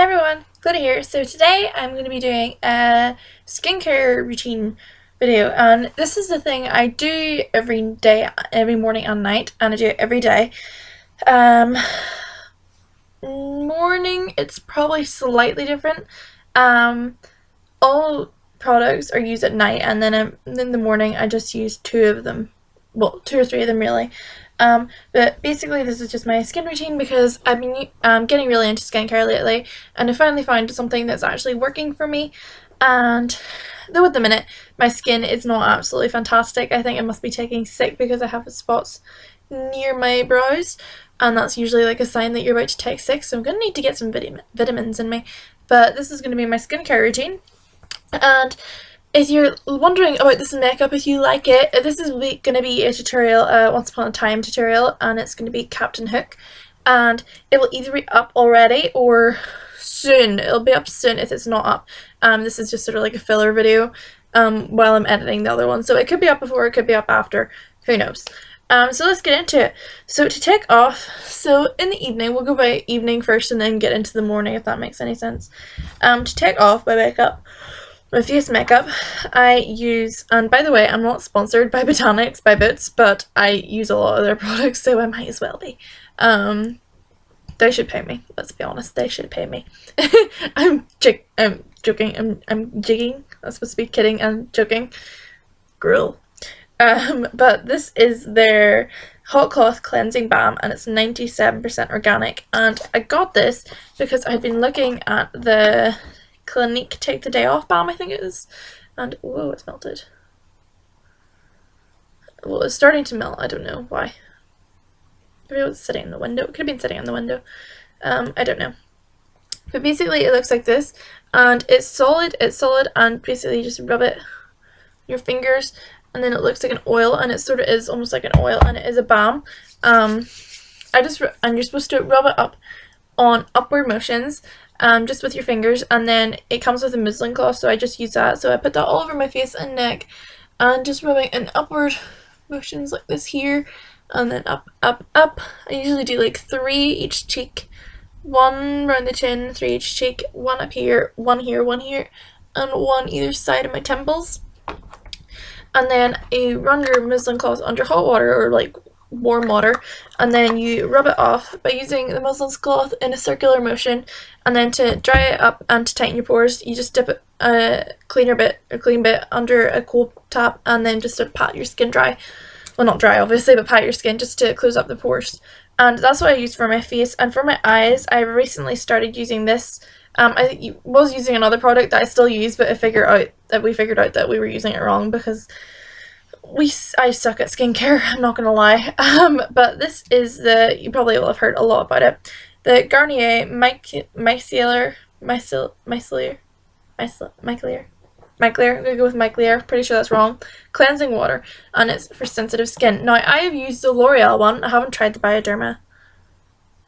everyone, Clodagh here. So today I'm going to be doing a skincare routine video, and this is the thing I do every day, every morning and night, and I do it every day. Morning it's probably slightly different. All products are used at night, and then in the morning I just use two of them, well, two or three of them really. But basically this is just my skin routine because I've been getting really into skincare lately, and I finally found something that's actually working for me. And though at the minute my skin is not absolutely fantastic, I think I must be taking sick because I have spots near my brows, and that's usually like a sign that you're about to take sick, so I'm going to need to get some vitamins in me. But this is going to be my skincare routine. And if you're wondering about this makeup, if you like it, this is going to be a tutorial, once upon a time tutorial, and it's going to be Captain Hook, and it will either be up already or soon. It'll be up soon if it's not up. This is just sort of like a filler video while I'm editing the other one, so it could be up before, it could be up after, who knows. So let's get into it. So to take off, so in the evening, we'll go by evening first and then get into the morning, if that makes any sense. To take off my makeup, my face makeup, I use, and by the way, I'm not sponsored by Botanics, by Boots, but I use a lot of their products, so I might as well be. They should pay me, let's be honest, they should pay me. I'm joking, I'm jigging, I'm supposed to be kidding and joking. Gruel. But this is their hot cloth cleansing balm, and it's 97% organic, and I got this because I'd been looking at the Clinique Take the Day Off balm, I think it is, and whoa, it's melted. Well, it's starting to melt, I don't know why. Maybe it was sitting in the window, it could have been sitting in the window, I don't know. But basically it looks like this, and it's solid, and basically you just rub it on your fingers, and then it looks like an oil, and it sort of is almost like an oil, and it is a balm. And you're supposed to rub it up on upward motions, just with your fingers, and then it comes with a muslin cloth, so I just use that. So I put that all over my face and neck, and just rubbing in upward motions like this here, and then up, up, up. I usually do like 3 each cheek, 1 around the chin, 3 each cheek, 1 up here, 1 here, 1 here, and 1 either side of my temples. And then you run your muslin cloth under hot water or like warm water, and then you rub it off by using the muslin cloth in a circular motion, and then to dry it up and to tighten your pores, you just dip it a clean bit under a cool tap, and then just sort of pat your skin dry. Well, not dry obviously, but pat your skin just to close up the pores. And that's what I use for my face. And for my eyes, I recently started using this. I was using another product that I still use, but we figured out that we were using it wrong because I suck at skincare, I'm not gonna lie. But this is you probably will have heard a lot about it. The Garnier Micellar, I'm gonna go with Micellar, pretty sure that's wrong, cleansing water, and it's for sensitive skin. Now, I have used the L'Oreal one, I haven't tried the Bioderma.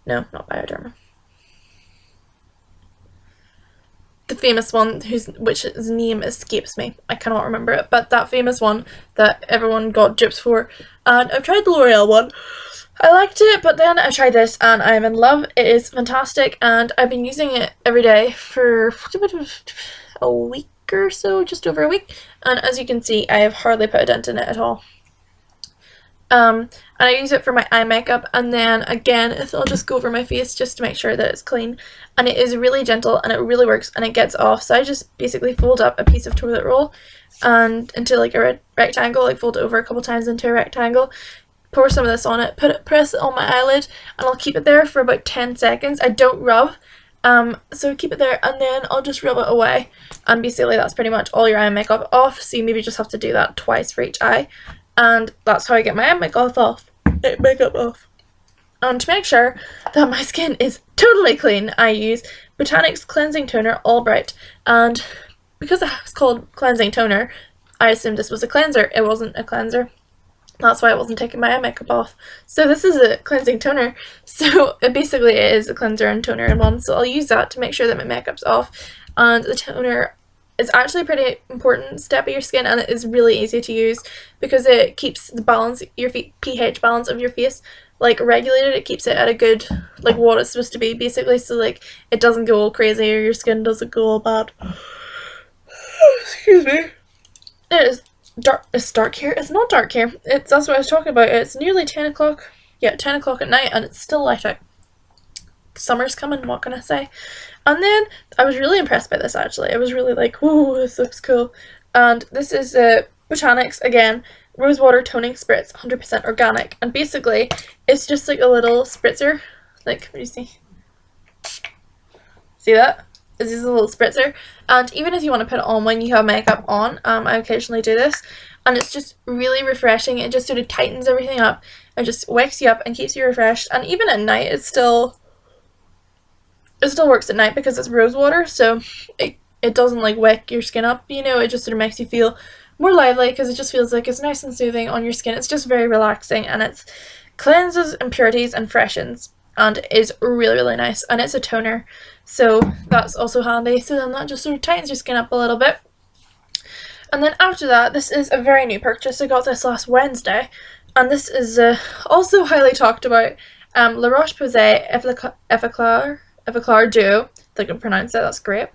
No, not Bioderma. The famous one, which his name escapes me, I cannot remember it, but that famous one that everyone got dupes for. And I've tried the L'Oreal one, I liked it, but then I tried this and I'm in love. It is fantastic, and I've been using it every day for a week or so, just over a week, and as you can see I have hardly put a dent in it at all. And I use it for my eye makeup, and then again I'll just go over my face just to make sure that it's clean, and it is really gentle and it really works and it gets off. So I just basically fold up a piece of toilet roll and into like a rectangle, like fold it over a couple times into a rectangle, pour some of this on it, press it on my eyelid, and I'll keep it there for about 10 seconds. I don't rub, so keep it there, and then I'll just rub it away, and basically that's pretty much all your eye makeup off. So you maybe just have to do that twice for each eye. And that's how I get my eye makeup off. And to make sure that my skin is totally clean, I use Botanics Cleansing Toner All Bright. And because it was called Cleansing Toner, I assumed this was a cleanser. It wasn't a cleanser. That's why I wasn't taking my eye makeup off. So this is a cleansing toner. So basically it is a cleanser and toner in one. So I'll use that to make sure that my makeup's off. And the toner is actually a pretty important step of your skin, and it is really easy to use because it keeps the balance, your pH balance of your face like regulated. It keeps it at a good, like what it's supposed to be basically, so like it doesn't go all crazy or your skin doesn't go all bad. Excuse me. It is dark. It's dark here. It's not dark here. That's what I was talking about. It's nearly 10 o'clock. Yeah, 10 o'clock at night and it's still light out. Summer's coming, what can I say? And then I was really impressed by this actually. I was really like, whoa, this looks cool. And this is Botanics, again, Rosewater Toning Spritz, 100% organic. And basically, it's just like a little spritzer. Like, what do you see? See that? It's just a little spritzer. And even if you want to put it on when you have makeup on, I occasionally do this. And it's just really refreshing. It just sort of tightens everything up. It just wakes you up and keeps you refreshed. And even at night, it still works at night because it's rose water. So it doesn't like wake your skin up, you know. It just sort of makes you feel more lively because it just feels like it's nice and soothing on your skin. It's just very relaxing and it cleanses impurities and freshens and is really, really nice. And it's a toner, so that's also handy. So then that just sort of tightens your skin up a little bit. And then after that, this is a very new purchase. I got this last Wednesday, and this is also highly talked about. La Roche-Posay Effaclar Duo. I can pronounce it. That's great.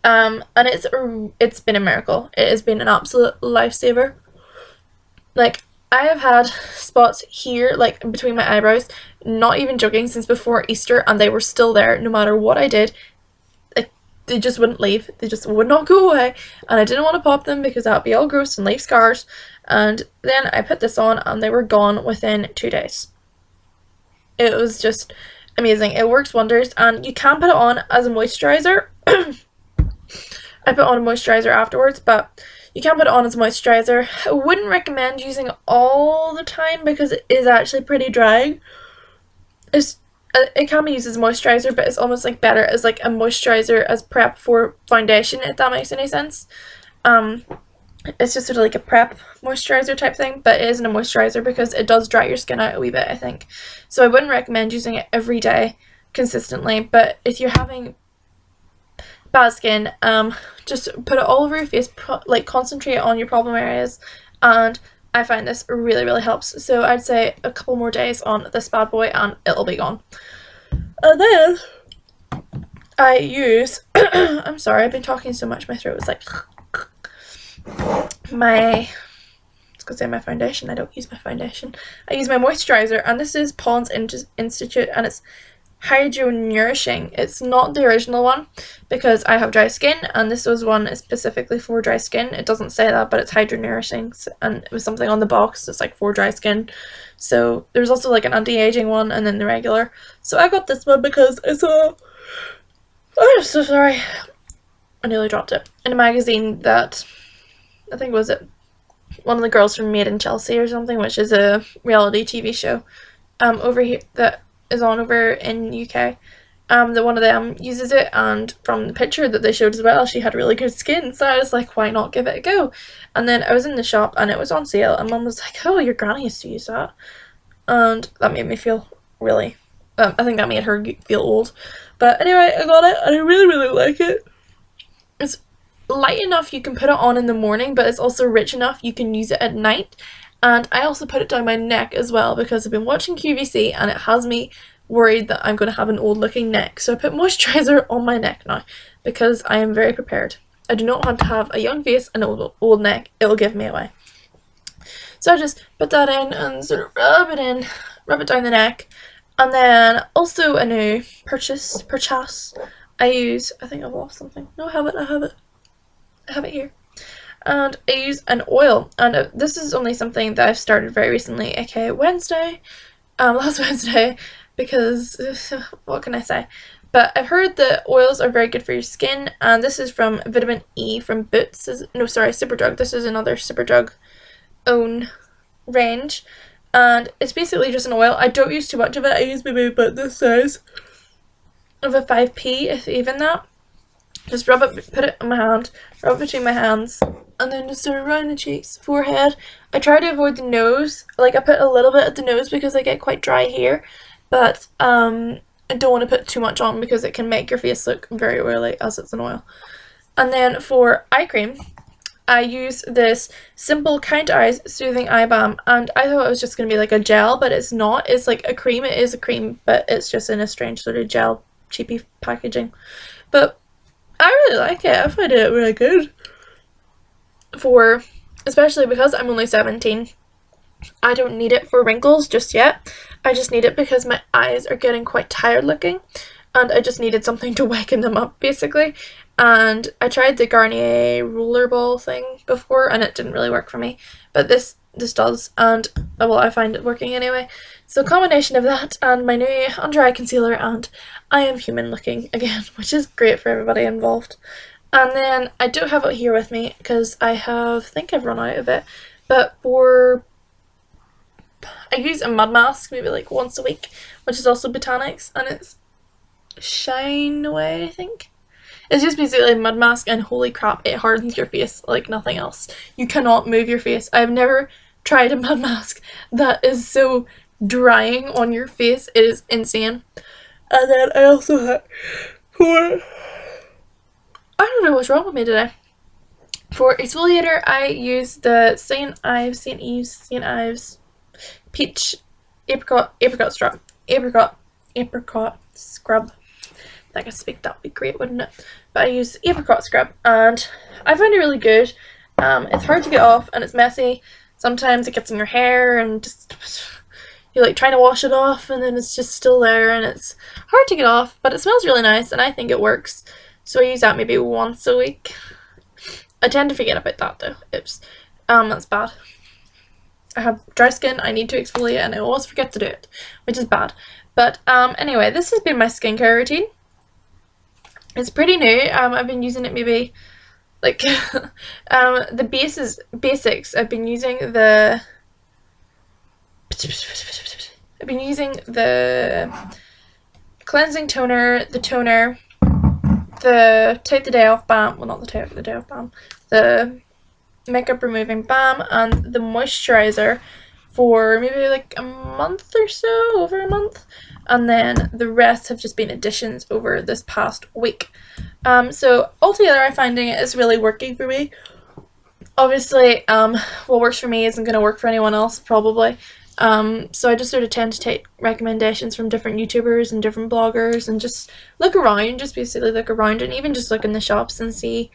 And it's been a miracle. It has been an absolute lifesaver. Like, I have had spots here, like between my eyebrows, not even joking, since before Easter, and they were still there no matter what I did. Like, they just wouldn't leave. They just would not go away, and I didn't want to pop them because that would be all gross and leave scars. And then I put this on and they were gone within 2 days. It was just amazing. It works wonders, and you can put it on as a moisturizer. I put on a moisturizer afterwards, but you can put it on as a moisturizer. I wouldn't recommend using it all the time because it is actually pretty drying. It can be used as a moisturizer, but it's almost like better as like a moisturizer as prep for foundation, if that makes any sense. It's just sort of like a prep moisturizer type thing, but it isn't a moisturizer because it does dry your skin out a wee bit, I think. So I wouldn't recommend using it every day consistently, but if you're having bad skin, just put it all over your face, like concentrate on your problem areas, and I find this really, really helps. So I'd say a couple more days on this bad boy and it'll be gone. And then I use I'm sorry, I've been talking so much my throat is like my foundation. I don't use my foundation. I use my moisturizer, and this is Pond's Institute, and it's Hydronourishing. It's not the original one because I have dry skin, and this was one specifically for dry skin. It doesn't say that, but it's Hydronourishing, and it was something on the box that's like for dry skin. So there's also like an anti-aging one and then the regular. So I got this one because I saw, oh, I'm so sorry, I nearly dropped it, in a magazine that I think was it one of the girls from Made in Chelsea or something, which is a reality TV show over here that is on over in UK. That one of them uses it, and from the picture that they showed as well, she had really good skin, so I was like, why not give it a go? And then I was in the shop and it was on sale, and Mum was like, oh, your granny used to use that, and that made me feel really, I think that made her feel old. But anyway, I got it and I really, really like it. It's light enough you can put it on in the morning, but it's also rich enough you can use it at night. And I also put it down my neck as well because I've been watching QVC and it has me worried that I'm going to have an old looking neck. So I put moisturiser on my neck now because I am very prepared. I do not want to have a young face and an old neck. It will give me away. So I just put that in and sort of rub it down the neck. And then also a new purchase, I use, I think I've lost something. No, I have it here. And I use an oil, and this is only something that I've started very recently, aka Wednesday, last Wednesday, because what can I say? But I've heard that oils are very good for your skin, and this is from Vitamin E from Boots. No, sorry, Superdrug. This is another Superdrug own range, and it's basically just an oil. I don't use too much of it. I use maybe about this size of a 5p, if even that. Just rub it, put it on my hand, rub it between my hands, and then just sort of around the cheeks, forehead. I try to avoid the nose. Like, I put a little bit at the nose because I get quite dry here, but I don't want to put too much on because it can make your face look very oily as it's an oil. And then for eye cream, I use this Simple Kind Eyes Soothing Eye Balm, and I thought it was just going to be like a gel, but it's not. It's like a cream. It is a cream, but it's just in a strange sort of gel, cheapy packaging. But I really like it. I find it really good. Especially because I'm only 17. I don't need it for wrinkles just yet. I just need it because my eyes are getting quite tired looking, and I just needed something to waken them up, basically. And I tried the Garnier rollerball thing before, and it didn't really work for me. But this does, and well, I find it working anyway. So combination of that and my new under eye concealer, and I am human looking again, which is great for everybody involved. And then I don't have it here with me because I think I've run out of it. But I use a mud mask maybe like once a week, which is also Botanics, and it's Shine Away, I think. It's just basically a mud mask, and holy crap, it hardens your face like nothing else. You cannot move your face. I've never tried a mud mask that is so drying on your face. It is insane. And then I also have I don't know what's wrong with me today. For exfoliator, I use the St. Ives Peach Apricot Scrub. If I could speak, that would be great, wouldn't it? But I use Apricot Scrub, and I find it really good. It's hard to get off, and it's messy. Sometimes it gets in your hair, and just you're like trying to wash it off, and then it's just still there, and it's hard to get off, but it smells really nice, and I think it works. So I use that maybe once a week. I tend to forget about that though. That's bad. I have dry skin, I need to exfoliate, and I always forget to do it, which is bad. But anyway, this has been my skincare routine. It's pretty new. I've been using it maybe like the basics. I've been using the cleansing toner, the toner, the Take the Day Off balm, well, not the Take the Day Off balm, the makeup removing balm, and the moisturiser for maybe like a month or so, over a month, and then the rest have just been additions over this past week. So altogether, I'm finding it is really working for me. Obviously, what works for me isn't going to work for anyone else, probably. So I just sort of tend to take recommendations from different YouTubers and different bloggers, and just look around, just basically look around, and even just look in the shops and see,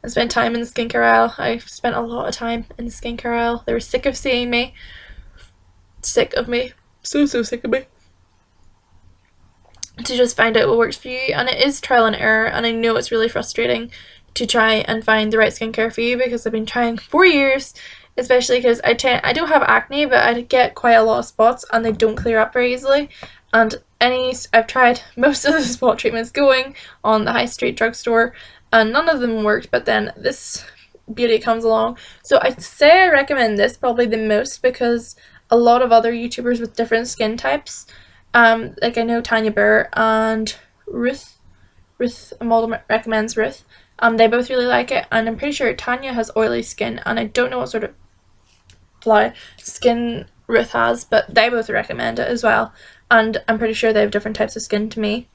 and spend time in the skincare aisle. I've spent a lot of time in the skincare aisle. They were sick of seeing me. Sick of me. So sick of me. To just find out what works for you, and it is trial and error, and I know it's really frustrating to try and find the right skincare for you, because I've been trying for years, especially because I don't have acne, but I get quite a lot of spots, and they don't clear up very easily. And I've tried most of the spot treatments going on the high street drugstore, and none of them worked, but then this beauty comes along. So I'd say I recommend this probably the most, because a lot of other YouTubers with different skin types, like I know Tanya Burr and Ruth Model recommends Ruth. They both really like it, and I'm pretty sure Tanya has oily skin, and I don't know what sort of skin Ruth has, but they both recommend it as well, and I'm pretty sure they have different types of skin to me.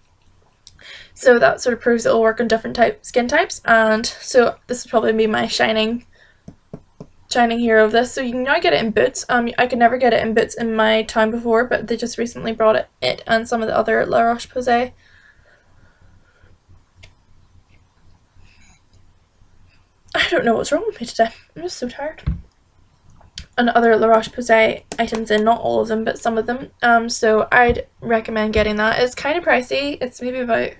So that sort of proves it will work on different skin types, and so this would probably be my shining hero of this. So you can now get it in Boots. I could never get it in Boots in my town before, but they just recently brought it and some of the other La Roche-Posay. I don't know what's wrong with me today. I'm just so tired. And other La Roche-Posay items in, not all of them, but some of them. So I'd recommend getting that. It's kind of pricey. It's maybe about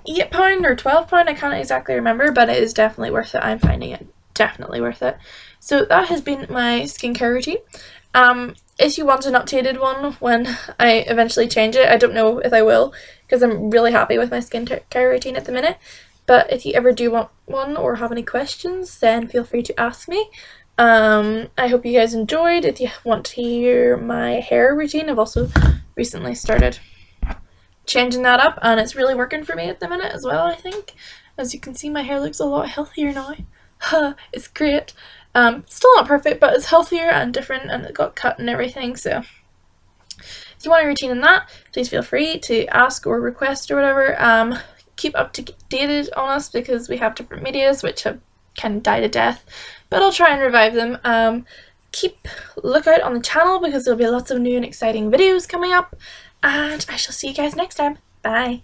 £8 or £12. I can't exactly remember, but it is definitely worth it. I'm finding it definitely worth it. So that has been my skincare routine. If you want an updated one when I eventually change it, I don't know if I will, because I'm really happy with my skincare routine at the minute. But if you ever do want one or have any questions, then feel free to ask me. I hope you guys enjoyed. If you want to hear my hair routine, I've also recently started changing that up, and it's really working for me at the minute as well, I think. As you can see, my hair looks a lot healthier now. It's great. Still not perfect, but it's healthier and different, and it got cut and everything. So if you want a routine in that, please feel free to ask or request or whatever. Keep up to date on us, because we have different medias which have kind of died a death, but I'll try and revive them. Keep lookout on the channel because there'll be lots of new and exciting videos coming up, and I shall see you guys next time. Bye!